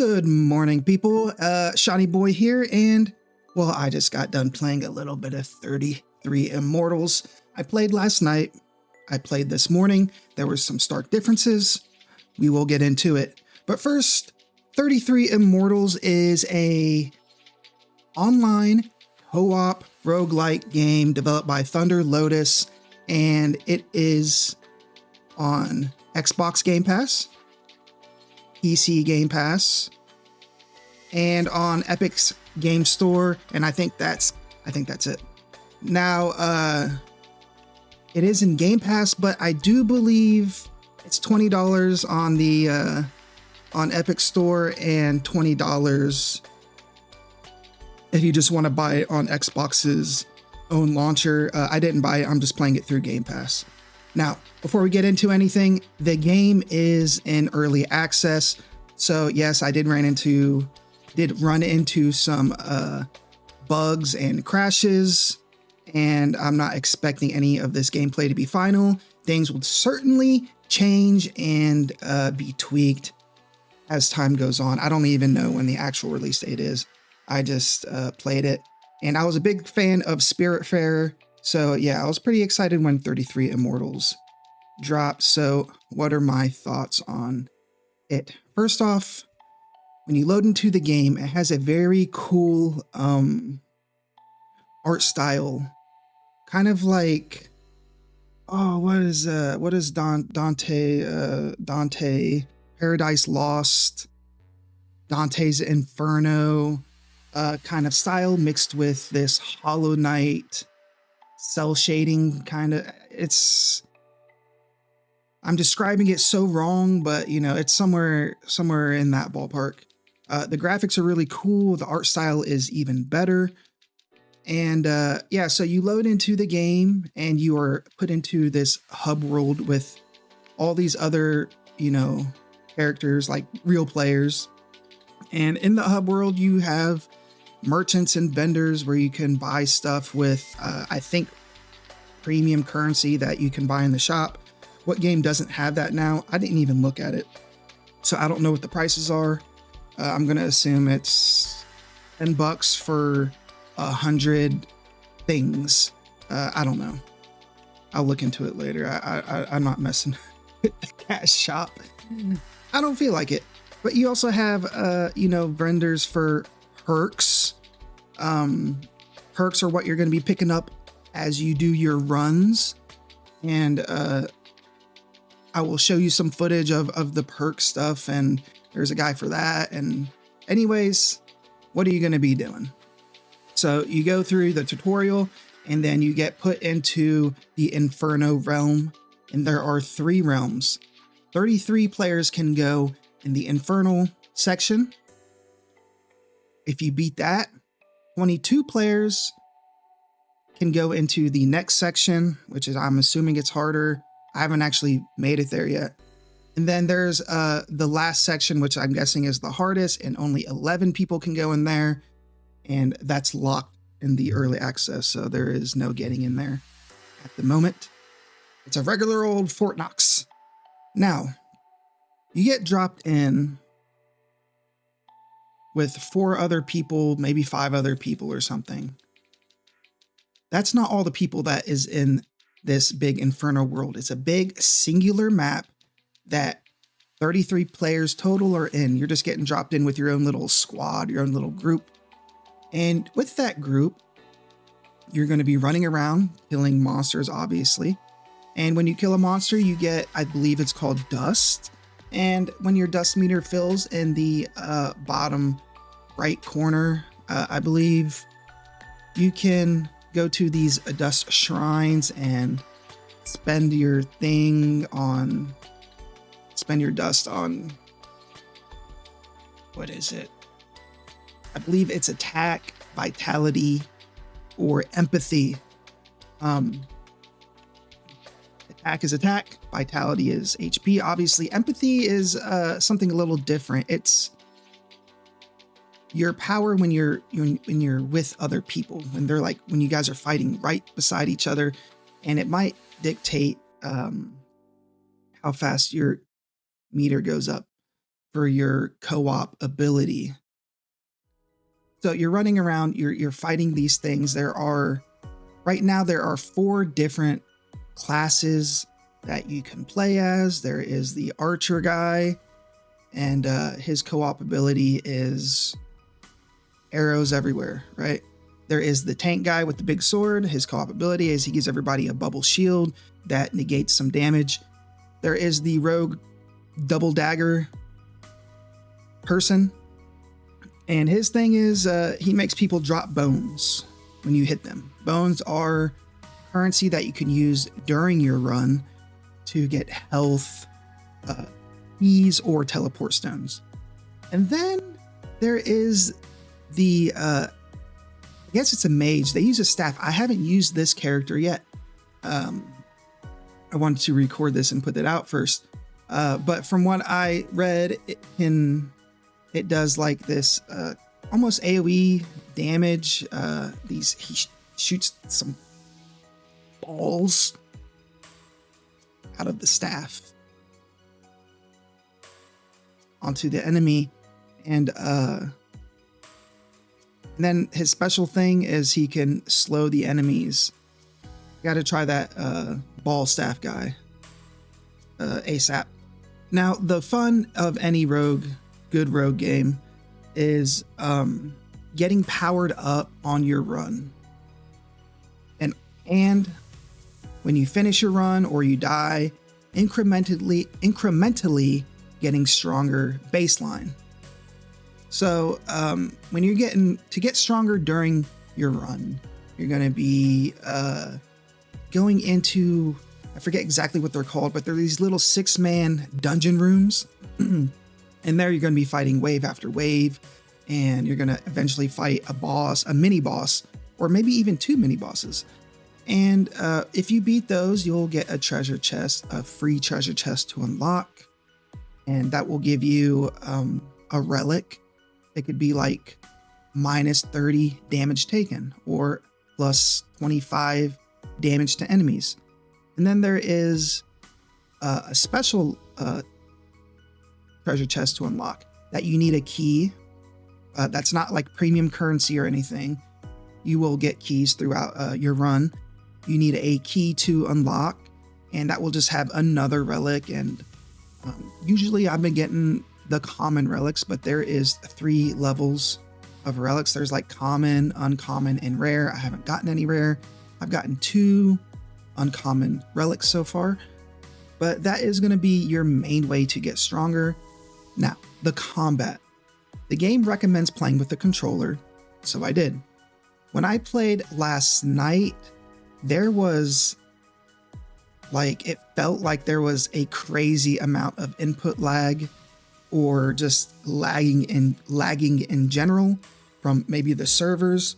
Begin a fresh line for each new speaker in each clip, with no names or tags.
Good morning, people. SeanyBoy here, and well, I just got done playing a little bit of 33 Immortals. I played last night. I played this morning. There were some stark differences. We will get into it. But first, 33 Immortals is a online co-op roguelike game developed by Thunder Lotus, and it is on Xbox Game Pass, PC Game Pass, and on Epic's Game Store, and I think that's it. Now, it is in Game Pass, but I do believe it's $20 on the on Epic Store and $20 if you just want to buy it on Xbox's own launcher. I didn't buy it. I'm just playing it through Game Pass. Now, before we get into anything, the game is in early access. So yes, I did run into some bugs and crashes, and I'm not expecting any of this gameplay to be final. Things will certainly change and be tweaked as time goes on. I don't even know when the actual release date is. I just played it, and I was a big fan of Spiritfarer. So yeah, I was pretty excited when 33 Immortals dropped. So what are my thoughts on it? First off, when you load into the game, it has a very cool art style, kind of like, oh, what is Dante Paradise Lost, Dante's Inferno kind of style mixed with this Hollow Knight cell shading kind of. I'm describing it so wrong, but you know, it's somewhere in that ballpark. The graphics are really cool. The art style is even better. And yeah, so you load into the game and you are put into this hub world with all these other, you know, characters, like real players. And in the hub world, you have merchants and vendors where you can buy stuff with, I think, premium currency that you can buy in the shop. What game doesn't have that now? I didn't even look at it, so I don't know what the prices are. I'm gonna assume it's $10 for 100 things. I don't know. I'll look into it later. I'm not messing with the cash shop. I don't feel like it. But you also have, you know, vendors for perks. Perks are what you're going to be picking up as you do your runs. And I will show you some footage of the perk stuff, and there's a guy for that. And anyways, what are you going to be doing? So you go through the tutorial, and then you get put into the Inferno realm. And there are 3 realms. 33 players can go in the Infernal section. If you beat that, 22 players can go into the next section, which is, I'm assuming it's harder. I haven't actually made it there yet. And then there's the last section, which I'm guessing is the hardest, and only 11 people can go in there. And that's locked in the early access, so there is no getting in there at the moment. It's a regular old Fort Knox. Now, you get dropped in with 4 other people, maybe 5 other people or something. That's not all the people that is in this big Inferno world. It's a big singular map that 33 players total are in. You're just getting dropped in with your own little squad, your own little group. And with that group, you're going to be running around killing monsters, obviously. And when you kill a monster, you get, I believe it's called dust. And when your dust meter fills in the bottom right corner, I believe you can go to these dust shrines and spend your dust on, what is it? I believe it's attack, vitality, or empathy. Attack is attack, vitality is HP. Obviously, empathy is something a little different. It's your power when you're with other people, when you guys are fighting right beside each other, and it might dictate how fast your meter goes up. for your co-op ability. So you're running around, you're fighting these things. Right now there are 4 different classes that you can play as. There is the archer guy, and his co-op ability is arrows everywhere, right? There is the tank guy with the big sword. His co-op ability is he gives everybody a bubble shield that negates some damage. There is the rogue double dagger person, and his thing is he makes people drop bones when you hit them. Bones are currency that you can use during your run to get health, keys, or teleport stones. And then there is the I guess it's a mage. They use a staff. I haven't used this character yet. I wanted to record this and put it out first. But from what I read, it does like this almost AoE damage. He shoots some balls out of the staff onto the enemy, and then his special thing is he can slow the enemies. Got to try that ball staff guy ASAP. Now, the fun of any good rogue game is getting powered up on your run. And when you finish your run or you die, incrementally getting stronger baseline. So when you're get stronger during your run, you're going to be going into, I forget exactly what they're called, but they're these little 6-man dungeon rooms. And there you're going to be fighting wave after wave, and you're going to eventually fight a mini boss, or maybe even 2 mini bosses. And if you beat those, you'll get a treasure chest, a free treasure chest to unlock. And that will give you a relic. It could be like minus 30 damage taken or plus 25 damage to enemies. And then there is a special treasure chest to unlock that you need a key. That's not like premium currency or anything. You will get keys throughout your run. You need a key to unlock, and that will just have another relic. And usually I've been getting the common relics, but there is 3 levels of relics. There's like common, uncommon, and rare. I haven't gotten any rare. I've gotten 2 uncommon relics so far, but that is going to be your main way to get stronger. Now, the combat. The game recommends playing with the controller, so I did. When I played last night, there was it felt like there was a crazy amount of input lag, or just lagging in general from maybe the servers,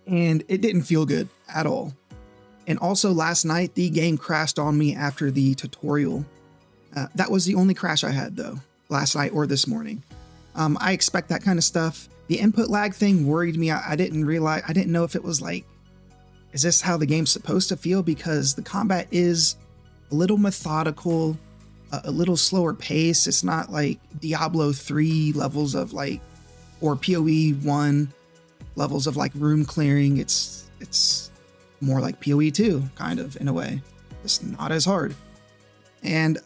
and it didn't feel good at all. And also last night, the game crashed on me after the tutorial. That was the only crash I had though, last night or this morning. I expect that kind of stuff. The input lag thing worried me. I didn't know if it was like, is this how the game's supposed to feel? Because the combat is a little methodical, a little slower pace. It's not like Diablo 3 levels of or PoE 1 levels of room clearing. It's more like PoE 2, kind of, in a way. It's not as hard. And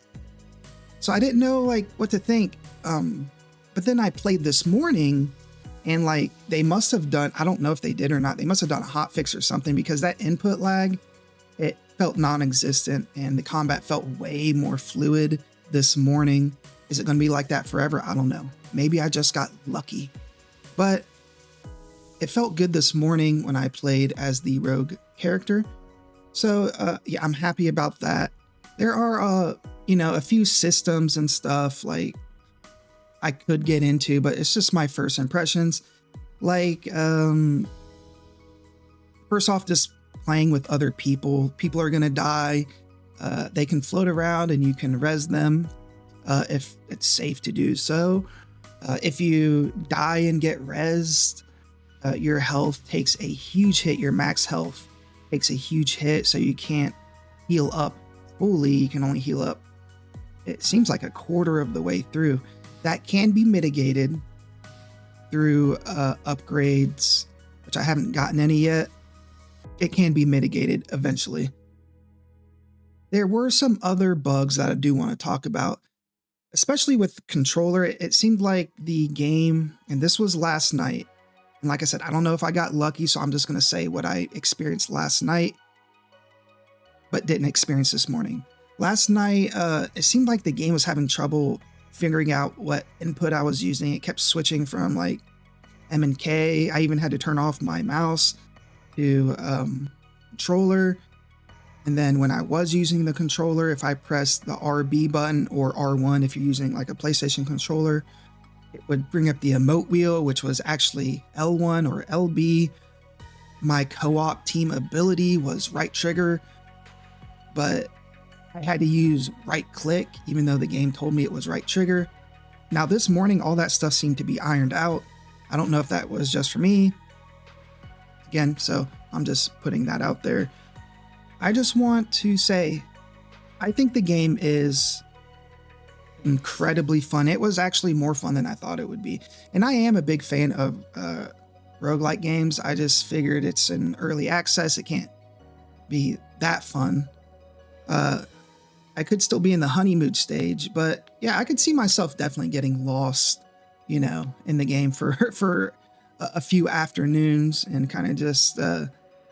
so I didn't know what to think. But then I played this morning, and they must have done, I don't know if they did or not, they must have done a hot fix or something, because that input lag, it felt non-existent, and the combat felt way more fluid this morning. Is it going to be like that forever? I don't know. Maybe I just got lucky. But it felt good this morning when I played as the rogue character. So yeah, I'm happy about that. There are a few systems and stuff I could get into, but it's just my first impressions. First off, just playing with other people. People are gonna die. They can float around and you can res them if it's safe to do so. If you die and get rezzed, your health takes a huge hit. Your max health takes a huge hit, so you can't heal up fully. You can only heal up, it seems like, a quarter of the way through. that can be mitigated through upgrades, which I haven't gotten any yet. It can be mitigated eventually. There were some other bugs that I do want to talk about, especially with the controller. It seemed like the game, and this was last night, and like I said, I don't know if I got lucky, so I'm just going to say what I experienced last night, but didn't experience this morning. Last night, it seemed like the game was having trouble figuring out what input I was using. It kept switching from like M and K. I even had to turn off my mouse to controller. And then when I was using the controller, if I pressed the RB button or R1, if you're using like a PlayStation controller, it would bring up the emote wheel, which was actually L1 or LB. My co-op team ability was right trigger, but I had to use right click, even though the game told me it was right trigger. Now this morning, all that stuff seemed to be ironed out. I don't know if that was just for me. Again, so I'm just putting that out there. I just want to say, I think the game is incredibly fun. It was actually more fun than I thought it would be. And I am a big fan of roguelike games. I just figured it's in early access. It can't be that fun. I could still be in the honeymoon stage, but yeah, I could see myself definitely getting lost, you know, in the game for a few afternoons and kind of just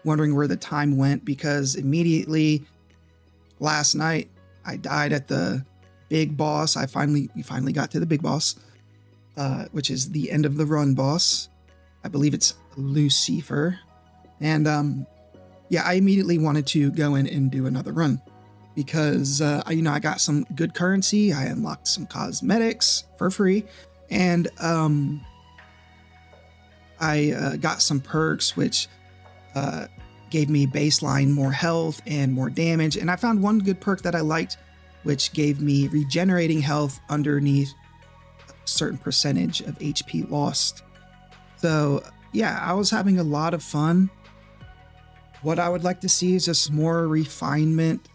wondering where the time went, because immediately last night I died at the big boss. We finally got to the big boss, which is the end of the run boss. I believe it's Lucifer. And yeah, I immediately wanted to go in and do another run because, I got some good currency. I unlocked some cosmetics for free. And I got some perks, which gave me baseline more health and more damage. And I found one good perk that I liked, which gave me regenerating health underneath a certain percentage of HP lost. So yeah, I was having a lot of fun. What I would like to see is just more refinement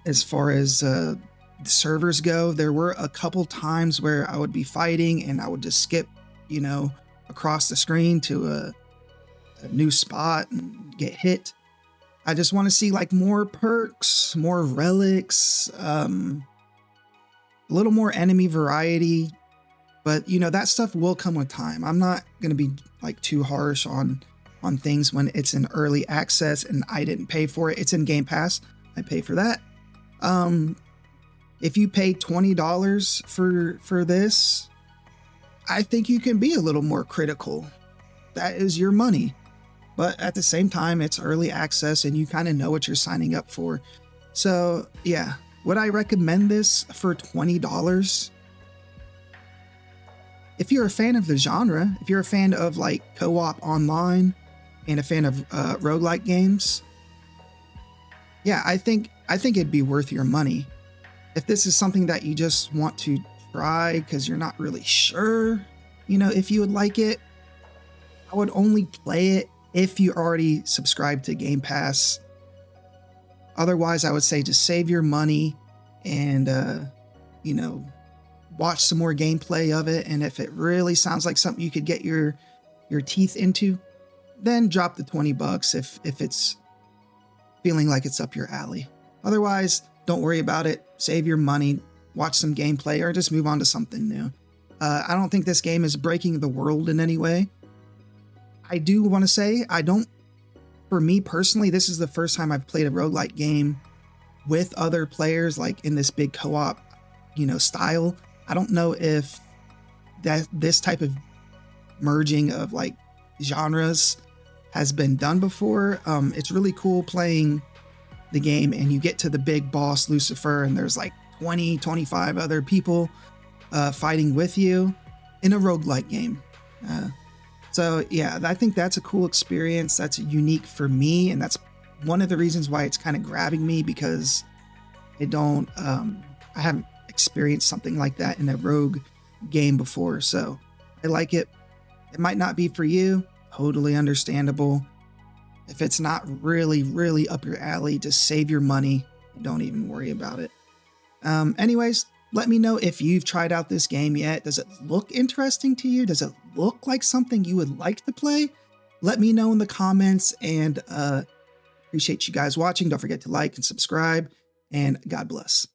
as far as the servers go. There were a couple times where I would be fighting and I would just skip, across the screen to a new spot and get hit. I just want to see like more perks, more relics, a little more enemy variety. But that stuff will come with time. I'm not going to be like too harsh on things when it's in early access and I didn't pay for it. It's in Game Pass. I pay for that. If you pay $20 for this, I think you can be a little more critical. That is your money. But at the same time, it's early access and you kind of know what you're signing up for. So yeah, would I recommend this for $20? If you're a fan of the genre, if you're a fan of like co-op online and a fan of roguelike games, yeah, I think it'd be worth your money. If this is something that you just want to try because you're not really sure, if you would like it, I would only play it if you already subscribe to Game Pass. Otherwise, I would say just save your money and, watch some more gameplay of it. And if it really sounds like something you could get your teeth into, then drop the $20 if it's feeling like it's up your alley. Otherwise, don't worry about it. Save your money, watch some gameplay, or just move on to something new. I don't think this game is breaking the world in any way. I do want to say, for me personally, this is the first time I've played a roguelike game with other players, like in this big co-op, style. I don't know if this type of merging of like genres has been done before. It's really cool playing the game and you get to the big boss, Lucifer, and there's like 20, 25 other people fighting with you in a roguelike game. So yeah, I think that's a cool experience. That's unique for me. And that's one of the reasons why it's kind of grabbing me, because I haven't experienced something like that in a rogue game before. So I like it. It might not be for you. Totally understandable. If it's not really, really up your alley, just save your money. Don't even worry about it. Anyways, Let me know if you've tried out this game yet. Does it look interesting to you? Does it look like something you would like to play? Let me know in the comments, and appreciate you guys watching. Don't forget to like and subscribe, and God bless.